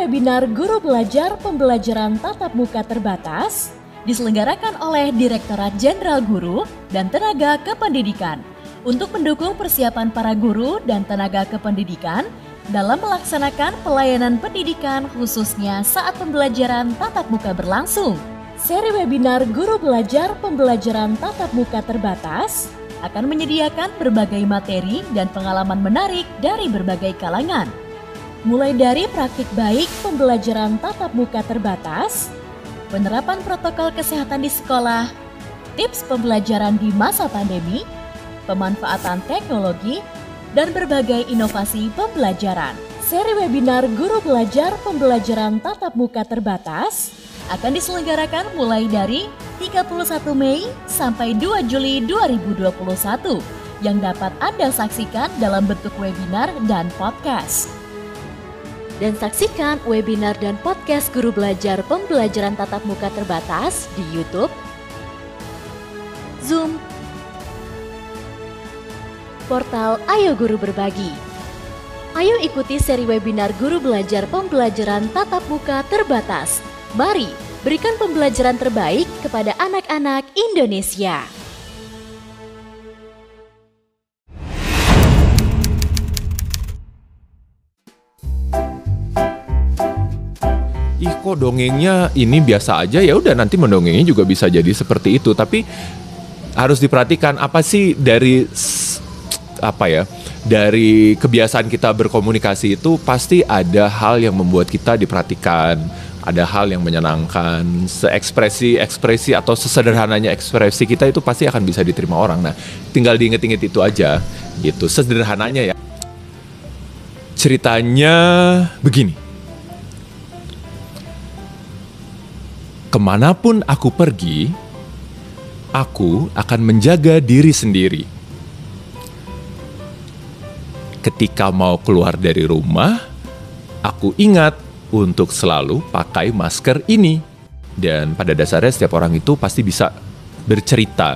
webinar Guru Belajar Pembelajaran Tatap Muka Terbatas diselenggarakan oleh Direktorat Jenderal Guru dan Tenaga Kependidikan untuk mendukung persiapan para guru dan tenaga kependidikan dalam melaksanakan pelayanan pendidikan khususnya saat pembelajaran tatap muka berlangsung. Seri webinar Guru Belajar Pembelajaran Tatap Muka Terbatas akan menyediakan berbagai materi dan pengalaman menarik dari berbagai kalangan. Mulai dari praktik baik pembelajaran tatap muka terbatas, penerapan protokol kesehatan di sekolah, tips pembelajaran di masa pandemi, pemanfaatan teknologi, dan berbagai inovasi pembelajaran. Seri webinar Guru Belajar Pembelajaran Tatap Muka Terbatas akan diselenggarakan mulai dari 31 Mei sampai 2 Juli 2021 yang dapat Anda saksikan dalam bentuk webinar dan podcast. Dan saksikan webinar dan podcast Guru Belajar Pembelajaran Tatap Muka Terbatas di YouTube, Zoom, portal Ayo Guru Berbagi. Ayo ikuti seri webinar Guru Belajar Pembelajaran Tatap Muka Terbatas. Mari berikan pembelajaran terbaik kepada anak-anak Indonesia. Kok dongengnya ini biasa aja, ya udah nanti mendongengnya juga bisa jadi seperti itu. Tapi harus diperhatikan apa sih dari dari kebiasaan kita berkomunikasi itu pasti ada hal yang membuat kita diperhatikan, ada hal yang menyenangkan, ekspresi atau sesederhananya ekspresi kita itu pasti akan bisa diterima orang. Nah, tinggal diinget-inget itu aja gitu, sederhananya ya. Ceritanya begini. Kemanapun aku pergi, aku akan menjaga diri sendiri. Ketika mau keluar dari rumah, aku ingat untuk selalu pakai masker ini. Dan pada dasarnya setiap orang itu pasti bisa bercerita.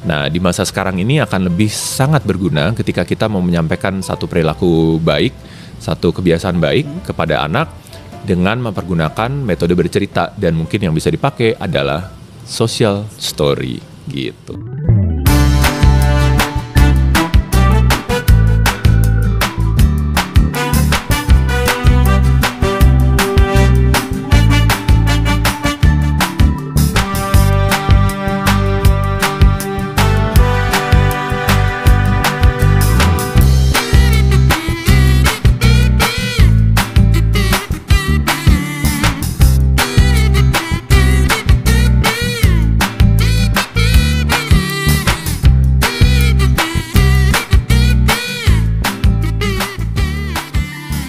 Nah, di masa sekarang ini akan lebih sangat berguna ketika kita mau menyampaikan satu perilaku baik, satu kebiasaan baik kepada anak, dengan mempergunakan metode bercerita, dan mungkin yang bisa dipakai adalah social story gitu.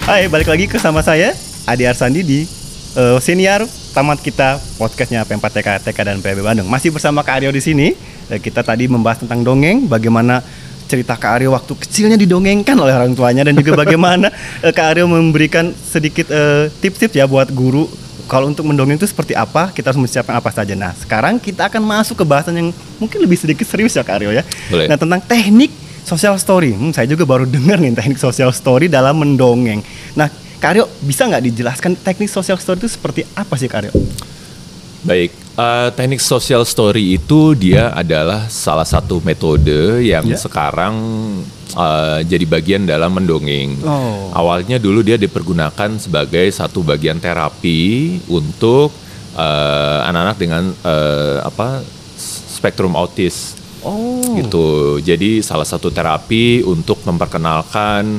Hai, balik lagi ke sama saya, Adi Arsandi di senior tamat kita podcastnya P4TK, TK dan PB Bandung. Masih bersama Kak Aryo di sini. Kita tadi membahas tentang dongeng, bagaimana cerita Kak Aryo waktu kecilnya didongengkan oleh orang tuanya, dan juga bagaimana Kak Aryo memberikan sedikit tips-tips ya buat guru. Kalau untuk mendongeng itu seperti apa, kita harus menyiapkan apa saja. Nah, sekarang kita akan masuk ke bahasan yang mungkin lebih sedikit serius ya Kak Aryo ya. Boleh. Nah, tentang teknik social story. Saya juga baru dengar nih teknik social story dalam mendongeng. Nah, Kak Aryo, bisa nggak dijelaskan teknik social story itu seperti apa sih Kak Aryo? Baik, teknik social story itu dia adalah salah satu metode yang sekarang jadi bagian dalam mendongeng. Awalnya dulu dia dipergunakan sebagai satu bagian terapi untuk anak-anak dengan spektrum autis. Gitu. Jadi salah satu terapi untuk memperkenalkan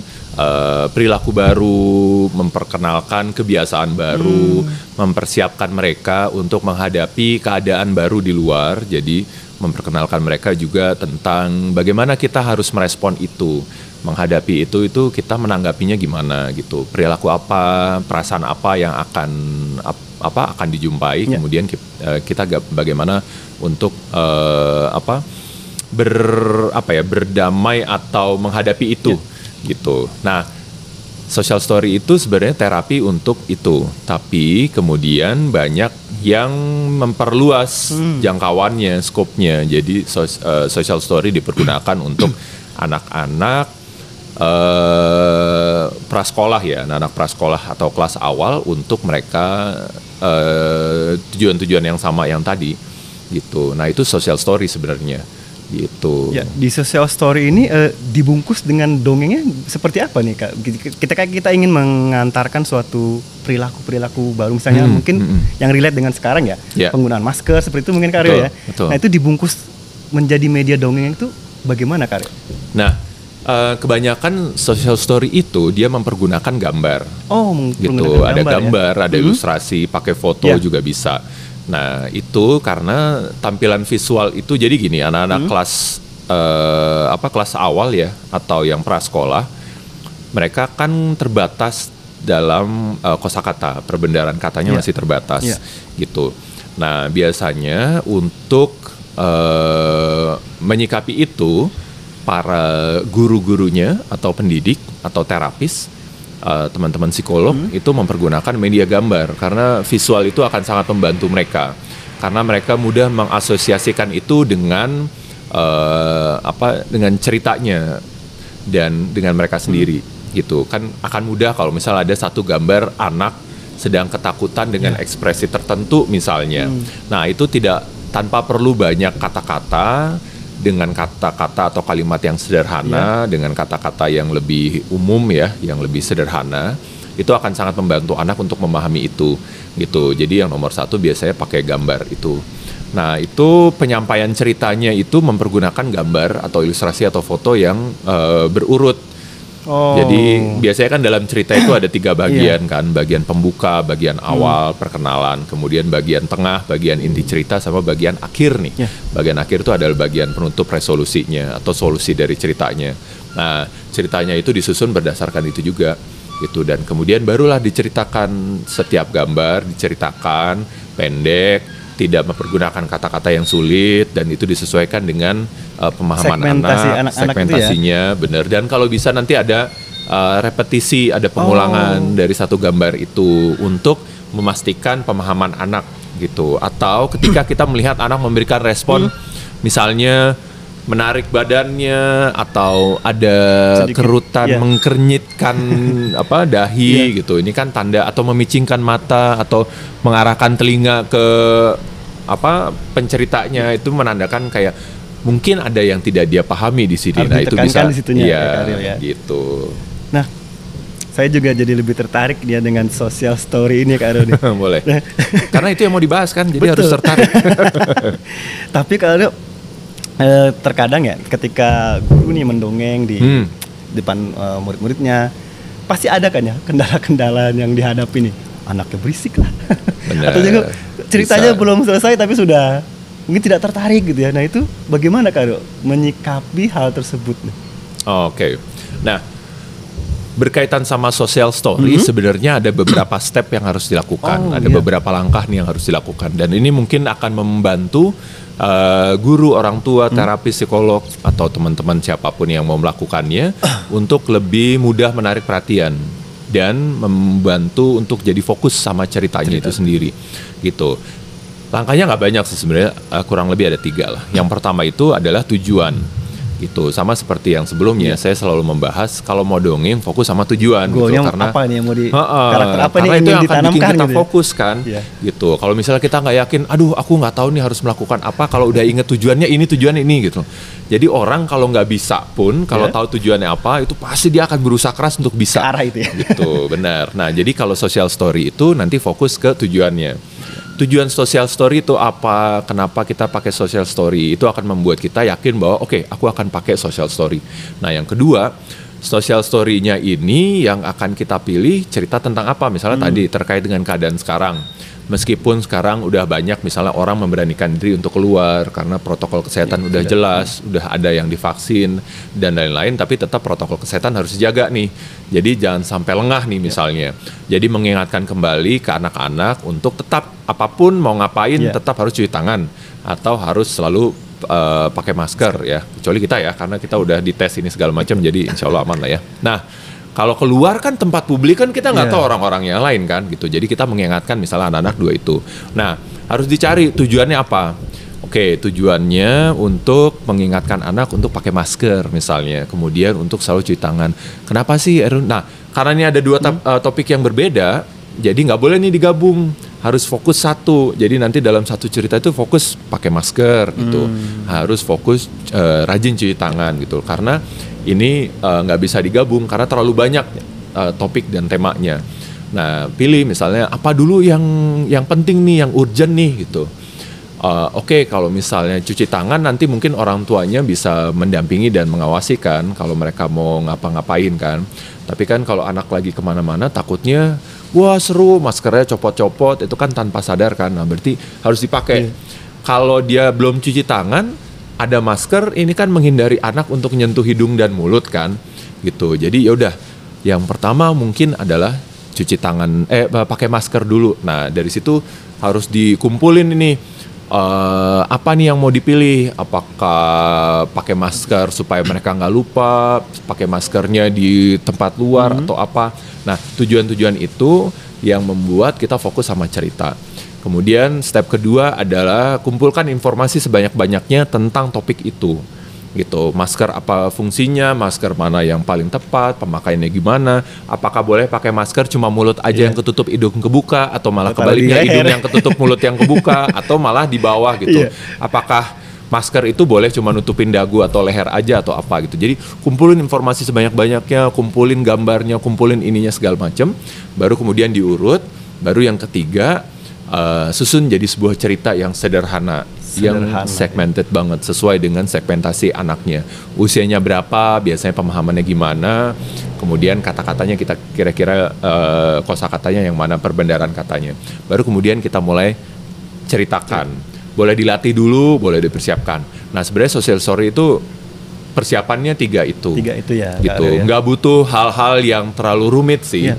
perilaku baru, memperkenalkan kebiasaan baru, mempersiapkan mereka untuk menghadapi keadaan baru di luar. Jadi memperkenalkan mereka juga tentang bagaimana kita harus merespon itu, menghadapi itu kita menanggapinya gimana gitu. Perilaku apa, perasaan apa yang akan dijumpai, kemudian kita bagaimana untuk berdamai atau menghadapi itu gitu. Nah, social story itu sebenarnya terapi untuk itu, tapi kemudian banyak yang memperluas jangkauannya, skopnya. Jadi social story dipergunakan untuk anak-anak prasekolah ya, anak-anak prasekolah atau kelas awal untuk mereka tujuan-tujuan yang sama yang tadi gitu. Nah itu social story sebenarnya gitu. Ya, di social story ini dibungkus dengan dongengnya seperti apa nih Kak? Kita ingin mengantarkan suatu perilaku baru misalnya mungkin yang relate dengan sekarang ya, penggunaan masker seperti itu mungkin Kak Aryo ya. Betul. Nah itu dibungkus menjadi media dongeng itu bagaimana Kak Aryo? Nah kebanyakan social story itu dia mempergunakan gambar. Oh, gitu. Ada gambar, ya? ada ilustrasi, pakai foto juga bisa. Nah itu karena tampilan visual itu jadi gini, anak-anak kelas awal ya atau yang prasekolah, mereka kan terbatas dalam kosakata, perbendaharaan katanya masih terbatas gitu. Nah biasanya untuk menyikapi itu para guru-gurunya atau pendidik atau terapis, teman-teman psikolog itu mempergunakan media gambar karena visual itu akan sangat membantu mereka karena mereka mudah mengasosiasikan itu dengan dengan ceritanya dan dengan mereka sendiri gitu kan akan mudah kalau misal ada satu gambar anak sedang ketakutan dengan ekspresi tertentu misalnya. Nah itu tidak tanpa perlu banyak kata-kata, dengan kata-kata atau kalimat yang sederhana, dengan kata-kata yang lebih umum ya, yang lebih sederhana, itu akan sangat membantu anak untuk memahami itu, gitu. Jadi yang nomor satu biasanya pakai gambar itu. Nah itu penyampaian ceritanya itu mempergunakan gambar atau ilustrasi atau foto yang berurut. Jadi biasanya kan dalam cerita itu ada 3 bagian kan, bagian pembuka, bagian awal, perkenalan, kemudian bagian tengah, bagian inti cerita, sama bagian akhir nih. Bagian akhir itu adalah bagian penutup resolusinya atau solusi dari ceritanya. Nah ceritanya itu disusun berdasarkan itu juga gitu, dan kemudian barulah diceritakan setiap gambar, diceritakan pendek, tidak mempergunakan kata-kata yang sulit, dan itu disesuaikan dengan pemahaman anak, segmentasinya benar. Dan kalau bisa nanti ada repetisi, ada pengulangan dari satu gambar itu untuk memastikan pemahaman anak gitu. Atau ketika kita melihat anak memberikan respon, misalnya menarik badannya atau ada sedikit kerutan mengkernyitkan dahi gitu. Ini kan tanda, atau memicingkan mata atau mengarahkan telinga ke penceritanya, itu menandakan kayak mungkin ada yang tidak dia pahami di sini. Nah, itu bisa gitu. Nah, saya juga jadi lebih tertarik dia dengan social story ini Kak Aryo. Boleh. Karena itu yang mau dibahas kan, jadi harus tertarik. Tapi Kak Aryo, terkadang ya ketika guru nih mendongeng di depan murid-muridnya, pasti ada kan ya kendala-kendala yang dihadapi nih, anaknya berisik lah. Atau juga ceritanya belum selesai tapi sudah mungkin tidak tertarik gitu ya. Nah itu bagaimana Kak Aryo menyikapi hal tersebut? Oke. Nah berkaitan sama social story sebenarnya ada beberapa step yang harus dilakukan, ada beberapa langkah nih yang harus dilakukan, dan ini mungkin akan membantu guru, orang tua, terapis, psikolog, atau teman-teman siapapun yang mau melakukannya untuk lebih mudah menarik perhatian dan membantu untuk jadi fokus sama ceritanya itu sendiri gitu. Langkahnya nggak banyak sih sebenarnya, kurang lebih ada 3 lah. Yang pertama itu adalah tujuan gitu. Sama seperti yang sebelumnya, saya selalu membahas kalau mau dongeng fokus sama tujuan gitu, karena apa nih yang mau karakter apa nih itu yang akan bikin kita gitu fokus kan gitu. Kalau misalnya kita nggak yakin, aduh aku nggak tahu nih harus melakukan apa, kalau udah inget tujuannya ini gitu. Jadi orang kalau nggak bisa pun, kalau tahu tujuannya apa, itu pasti dia akan berusaha keras untuk bisa ke arah itu ya. Gitu, benar. Nah jadi kalau social story itu nanti fokus ke tujuannya. Tujuan social story itu apa? Kenapa kita pakai social story? Itu akan membuat kita yakin bahwa oke, aku akan pakai social story. Nah, yang kedua, social story-nya ini yang akan kita pilih cerita tentang apa? Misalnya tadi terkait dengan keadaan sekarang. Meskipun sekarang udah banyak misalnya orang memberanikan diri untuk keluar karena protokol kesehatan udah jelas, udah ada yang divaksin dan lain-lain, tapi tetap protokol kesehatan harus dijaga nih. Jadi jangan sampai lengah nih misalnya. Jadi mengingatkan kembali ke anak-anak untuk tetap apapun mau ngapain tetap harus cuci tangan atau harus selalu pakai masker ya. Kecuali kita ya, karena kita udah dites ini segala macam, jadi insya Allah aman lah ya. Nah, kalau keluar kan tempat publik kan kita nggak tahu orang-orang yang lain kan gitu. Jadi kita mengingatkan misalnya anak-anak 2 itu. Nah harus dicari tujuannya apa. Oke, tujuannya untuk mengingatkan anak untuk pakai masker misalnya. Kemudian untuk selalu cuci tangan. Kenapa sih, Erun? Nah, karena ini ada dua topik yang berbeda, jadi nggak boleh nih digabung. Harus fokus satu. Jadi nanti dalam satu cerita itu fokus pakai masker gitu. Harus fokus rajin cuci tangan gitu. Karena ini nggak bisa digabung karena terlalu banyak topik dan temanya. Nah, pilih misalnya apa dulu yang penting nih, yang urgent nih gitu. Oke, kalau misalnya cuci tangan nanti mungkin orang tuanya bisa mendampingi dan mengawasi kan kalau mereka mau ngapa-ngapain kan. Tapi kan kalau anak lagi kemana-mana takutnya, wah seru maskernya copot-copot, itu kan tanpa sadar kan. Nah berarti harus dipakai. Kalau dia belum cuci tangan, ada masker, ini kan menghindari anak untuk nyentuh hidung dan mulut kan gitu. Jadi yaudah, yang pertama mungkin adalah cuci tangan, pakai masker dulu. Nah dari situ harus dikumpulin ini. Apa nih yang mau dipilih? Apakah pakai masker supaya mereka nggak lupa, pakai maskernya di tempat luar atau apa? Nah, tujuan-tujuan itu yang membuat kita fokus sama cerita. Kemudian step kedua adalah kumpulkan informasi sebanyak-banyaknya tentang topik itu. Gitu, masker apa fungsinya, masker mana yang paling tepat, pemakaiannya gimana, apakah boleh pakai masker cuma mulut aja yang ketutup, hidung kebuka, atau malah kebaliknya hidung yang ketutup, mulut yang kebuka, atau malah di bawah gitu. Apakah masker itu boleh cuma nutupin dagu atau leher aja atau apa gitu. Jadi kumpulin informasi sebanyak-banyaknya, kumpulin gambarnya, kumpulin ininya segala macam, baru kemudian diurut, baru yang ketiga susun jadi sebuah cerita yang sederhana. Yang segmented banget sesuai dengan segmentasi anaknya. Usianya berapa, biasanya pemahamannya gimana, kemudian kata-katanya kita kira-kira kosakatanya yang mana, perbendaharaan katanya. Baru kemudian kita mulai ceritakan. Boleh dilatih dulu, boleh dipersiapkan. Nah sebenarnya social story itu persiapannya tiga itu ya. Gitu. Nggak butuh hal-hal yang terlalu rumit sih.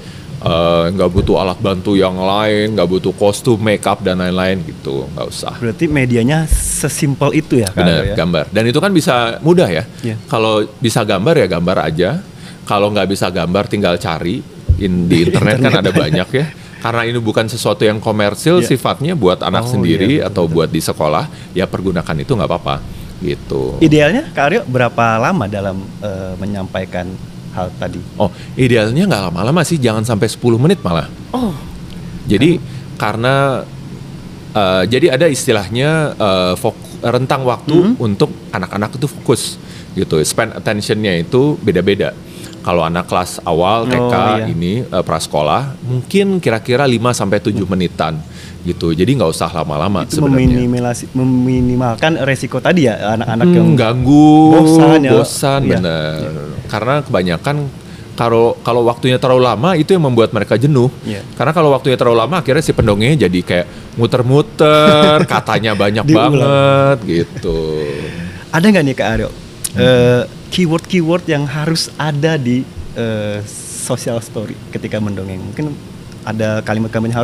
Nggak butuh alat bantu yang lain, nggak butuh kostum, makeup dan lain-lain gitu, nggak usah. Berarti medianya sesimpel itu ya? Benar, gambar. Dan itu kan bisa mudah ya. Kalau bisa gambar ya gambar aja. Kalau nggak bisa gambar tinggal cari di internet kan ada banyak ya. Karena ini bukan sesuatu yang komersil sifatnya buat anak sendiri atau buat di sekolah, ya pergunakan itu nggak apa-apa gitu. Idealnya Kak Aryo berapa lama dalam menyampaikan hal tadi? Oh, idealnya nggak lama-lama sih, jangan sampai 10 menit malah. Jadi karena jadi ada istilahnya rentang waktu untuk anak-anak itu fokus gitu. Span attention-nya itu beda-beda. Kalau anak kelas awal TK ini prasekolah mungkin kira-kira 5 sampai 7 menitan gitu. Jadi nggak usah lama-lama sebenarnya. Meminimalkan resiko tadi ya, anak-anak yang ganggu, bosan benar. Karena kebanyakan kalau waktunya terlalu lama itu yang membuat mereka jenuh. Karena kalau waktunya terlalu lama akhirnya si pendongengnya jadi kayak muter-muter, katanya banyak banget gitu. Ada nggak nih Kak Aryo keyword-keyword yang harus ada di social story ketika mendongeng? Mungkin ada kalimat-kalimat yang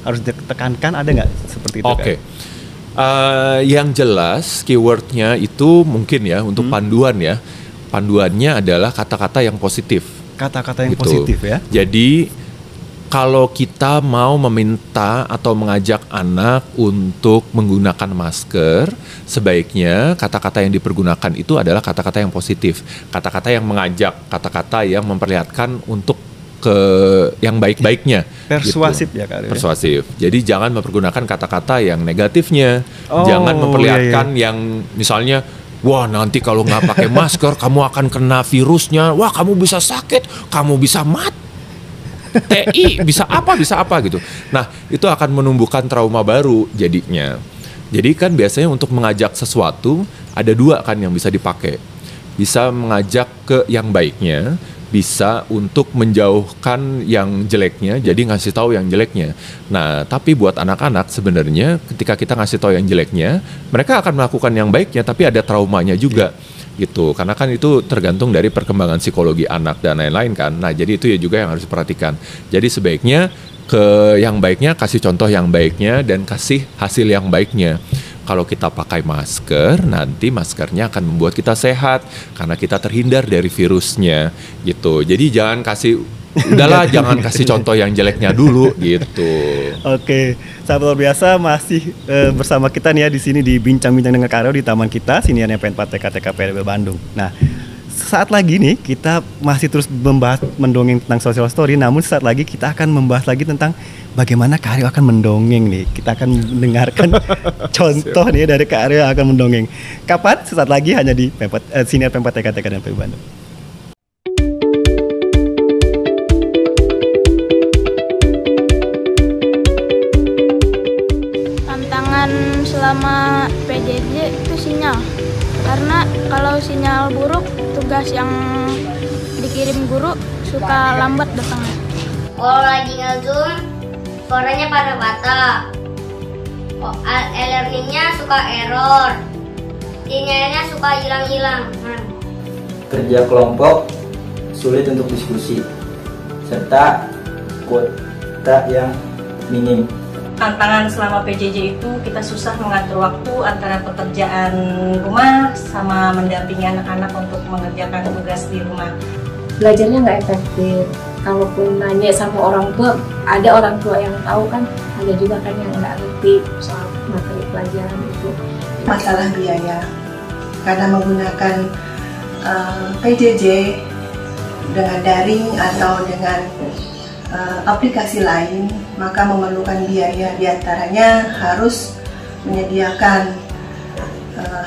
harus ditekankan, ada nggak seperti itu? Oke. Yang jelas keywordnya itu mungkin ya untuk panduan ya. Panduannya adalah kata-kata yang positif. Kata-kata yang positif ya. Jadi kalau kita mau meminta atau mengajak anak untuk menggunakan masker, sebaiknya kata-kata yang dipergunakan itu adalah kata-kata yang positif. Kata-kata yang mengajak, kata-kata yang memperlihatkan untuk ke yang baik-baiknya. Persuasif gitu. Ya Kak. Persuasif. Jadi jangan mempergunakan kata-kata yang negatifnya. Jangan memperlihatkan yang misalnya, wah nanti kalau nggak pakai masker kamu akan kena virusnya. Wah kamu bisa sakit, kamu bisa mati. TI bisa apa gitu. Nah itu akan menumbuhkan trauma baru jadinya. Jadi kan biasanya untuk mengajak sesuatu ada dua kan yang bisa dipakai. Bisa mengajak ke yang baiknya, bisa untuk menjauhkan yang jeleknya, jadi ngasih tahu yang jeleknya. Nah, tapi buat anak-anak sebenarnya ketika kita ngasih tahu yang jeleknya, mereka akan melakukan yang baiknya, tapi ada traumanya juga. Gitu, karena kan itu tergantung dari perkembangan psikologi anak dan lain-lain kan. Nah jadi itu ya juga yang harus diperhatikan. Jadi sebaiknya ke yang baiknya kasih contoh yang baiknya dan kasih hasil yang baiknya. Kalau kita pakai masker, nanti maskernya akan membuat kita sehat karena kita terhindar dari virusnya gitu. Jadi jangan kasih udahlah jangan kasih contoh yang jeleknya dulu gitu. Oke, sahabat luar biasa masih bersama kita nih ya di sini di bincang-bincang dengan Kak Aryo di taman kita Siniar MP4 TK PRB Bandung. Nah, saat lagi nih kita masih terus mendongeng tentang social story, namun saat lagi kita akan membahas lagi tentang bagaimana Kak Aryo akan mendongeng nih. Kita akan mendengarkan contoh nih dari Kak Aryo yang akan mendongeng. Kapan? Sesaat lagi hanya di Siniar MP4 TK dan PRB Bandung. Tantangan selama PJJ itu sinyal. Karena kalau sinyal buruk, tugas yang dikirim guru suka lambat datangnya. Kalau lagi nge-zoom, suaranya patah-patah. E-learningnya suka error. Sinyalnya suka hilang-hilang. Kerja kelompok sulit untuk diskusi, serta kuota yang minim. Tantangan selama PJJ itu kita susah mengatur waktu antara pekerjaan rumah sama mendampingi anak-anak untuk mengerjakan tugas di rumah. Belajarnya nggak efektif. Kalaupun nanya sama orang tua, ada orang tua yang tahu kan, ada juga kan yang nggak ngerti soal materi pelajaran itu. Masalah biaya, karena menggunakan PJJ dengan daring atau dengan aplikasi lain, maka memerlukan biaya, diantaranya harus menyediakan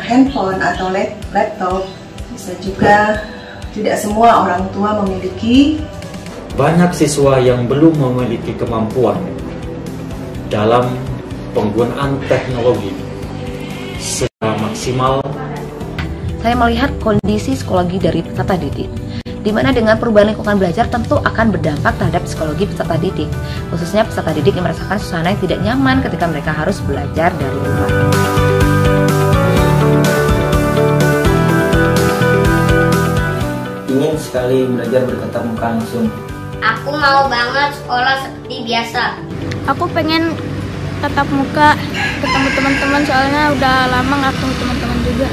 handphone atau laptop. Bisa juga tidak semua orang tua memiliki. Banyak siswa yang belum memiliki kemampuan dalam penggunaan teknologi secara maksimal. Saya melihat kondisi psikologi dari peserta didik, di mana dengan perubahan lingkungan belajar tentu akan berdampak terhadap psikologi peserta didik, khususnya peserta didik yang merasakan suasana yang tidak nyaman ketika mereka harus belajar dari rumah. Ingin sekali belajar bertatap muka langsung. Aku mau banget sekolah seperti biasa. Aku pengen tatap muka ketemu teman-teman, soalnya udah lama nggak ketemu teman-teman juga.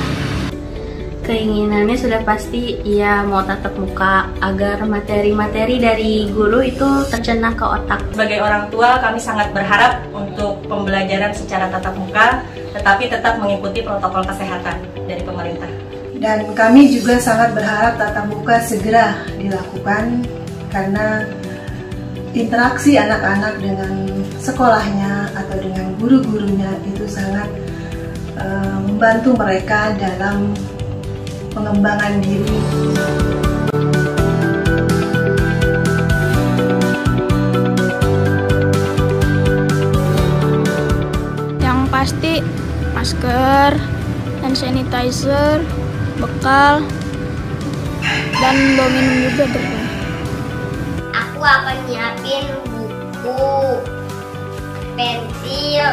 Keinginannya sudah pasti ya mau tatap muka agar materi-materi dari guru itu tercerna ke otak. Sebagai orang tua kami sangat berharap untuk pembelajaran secara tatap muka, tetapi tetap mengikuti protokol kesehatan dari pemerintah. Dan kami juga sangat berharap tatap muka segera dilakukan, karena interaksi anak-anak dengan sekolahnya atau dengan guru-gurunya itu sangat membantu mereka dalam pengembangan diri. Yang pasti masker, hand sanitizer, bekal, dan bawa minum juga berapa. Aku akan nyiapin buku, pensil,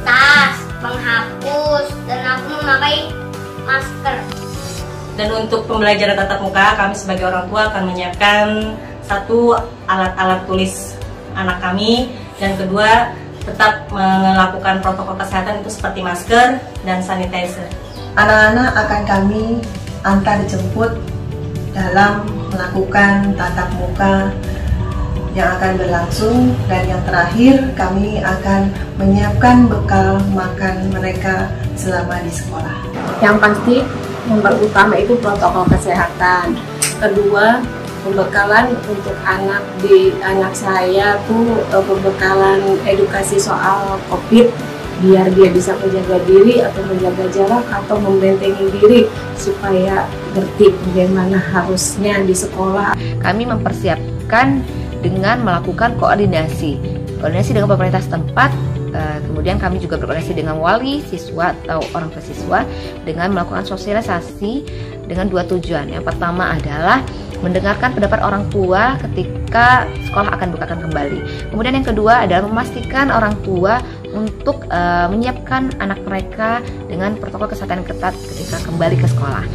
tas, penghapus, dan aku memakai masker. Dan untuk pembelajaran tatap muka, kami sebagai orang tua akan menyiapkan satu alat-alat tulis anak kami, dan kedua tetap melakukan protokol kesehatan itu seperti masker dan sanitizer. Anak-anak akan kami antar jemput dalam melakukan tatap muka yang akan berlangsung, dan yang terakhir kami akan menyiapkan bekal makan mereka selama di sekolah. Yang pasti yang utama itu protokol kesehatan. Kedua, pembekalan untuk anak saya tuh pembekalan edukasi soal COVID, biar dia bisa menjaga diri atau menjaga jarak atau membentengi diri supaya ngerti bagaimana harusnya di sekolah. Kami mempersiapkan dengan melakukan koordinasi dengan pemerintah setempat, kemudian kami juga berkoordinasi dengan wali siswa atau orang tua siswa dengan melakukan sosialisasi dengan dua tujuan. Yang pertama adalah mendengarkan pendapat orang tua ketika sekolah akan bukakan kembali. Kemudian yang kedua adalah memastikan orang tua untuk menyiapkan anak mereka dengan protokol kesehatan yang ketat ketika kembali ke sekolah.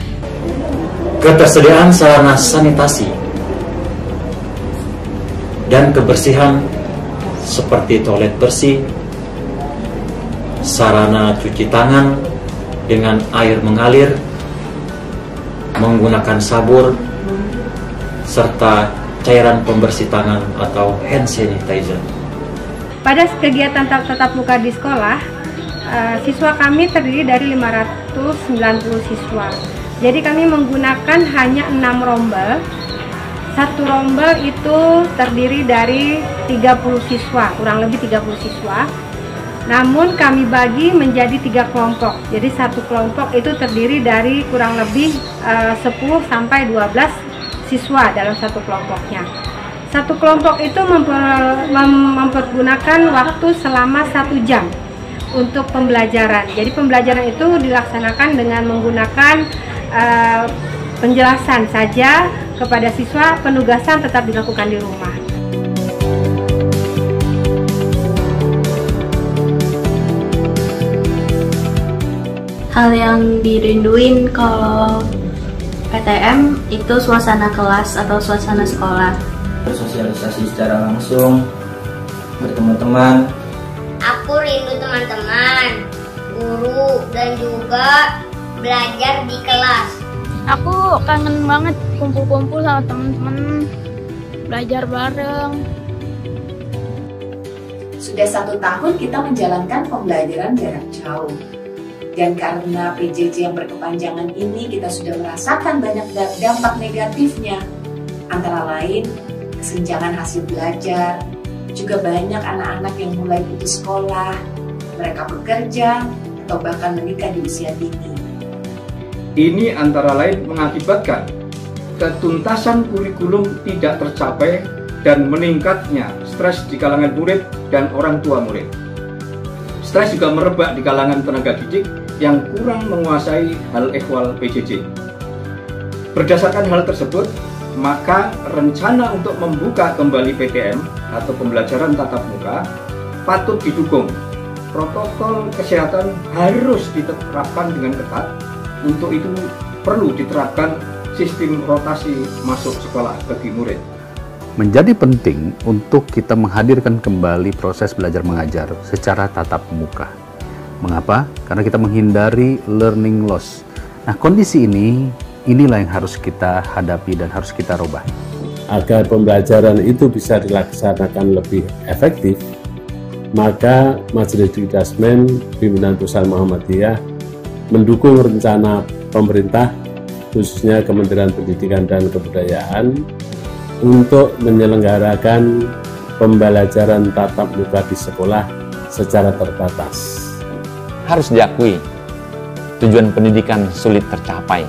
Ketersediaan sarana sanitasi dan kebersihan seperti toilet bersih, sarana cuci tangan dengan air mengalir, menggunakan sabun, serta cairan pembersih tangan atau hand sanitizer. Pada kegiatan tatap muka di sekolah, siswa kami terdiri dari 590 siswa. Jadi kami menggunakan hanya 6 rombel. Satu rombel itu terdiri dari 30 siswa, kurang lebih 30 siswa. Namun kami bagi menjadi 3 kelompok. Jadi satu kelompok itu terdiri dari kurang lebih 10 sampai 12 siswa dalam satu kelompoknya. Satu kelompok itu mempergunakan waktu selama 1 jam untuk pembelajaran. Jadi pembelajaran itu dilaksanakan dengan menggunakan penjelasan saja kepada siswa, penugasan tetap dilakukan di rumah. Hal yang dirinduin kalau PTM itu suasana kelas atau suasana sekolah. Bersosialisasi secara langsung, bertemu teman. Aku rindu teman-teman, guru, dan juga belajar di kelas. Aku kangen banget kumpul-kumpul sama teman-teman, belajar bareng. Sudah 1 tahun kita menjalankan pembelajaran jarak jauh. Dan karena PJJ yang berkepanjangan ini kita sudah merasakan banyak dampak negatifnya. Antara lain, kesenjangan hasil belajar, juga banyak anak-anak yang mulai putus sekolah, mereka bekerja, atau bahkan menikah di usia dini. Ini antara lain mengakibatkan ketuntasan kurikulum tidak tercapai dan meningkatnya stres di kalangan murid dan orang tua murid. Stres juga merebak di kalangan tenaga didik yang kurang menguasai hal ehwal PJJ. Berdasarkan hal tersebut, maka rencana untuk membuka kembali PTM atau pembelajaran tatap muka patut didukung. Protokol kesehatan harus diterapkan dengan ketat. Untuk itu perlu diterapkan sistem rotasi masuk sekolah bagi murid. Menjadi penting untuk kita menghadirkan kembali proses belajar mengajar secara tatap muka. Mengapa? Karena kita menghindari learning loss. Nah, kondisi inilah yang harus kita hadapi dan harus kita rubah. Agar pembelajaran itu bisa dilaksanakan lebih efektif, maka Majelis Dikdasmen Pimpinan Pusat Muhammadiyah mendukung rencana pemerintah, khususnya Kementerian Pendidikan dan Kebudayaan, untuk menyelenggarakan pembelajaran tatap muka di sekolah secara terbatas. Harus diakui, tujuan pendidikan sulit tercapai.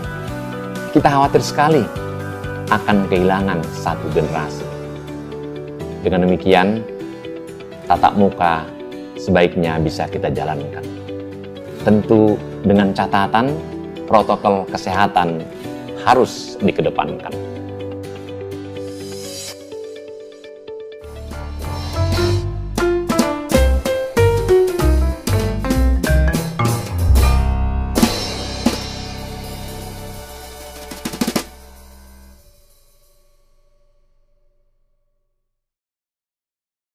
Kita khawatir sekali akan kehilangan satu generasi. Dengan demikian, tatap muka sebaiknya bisa kita jalankan. Tentu dengan catatan protokol kesehatan harus dikedepankan.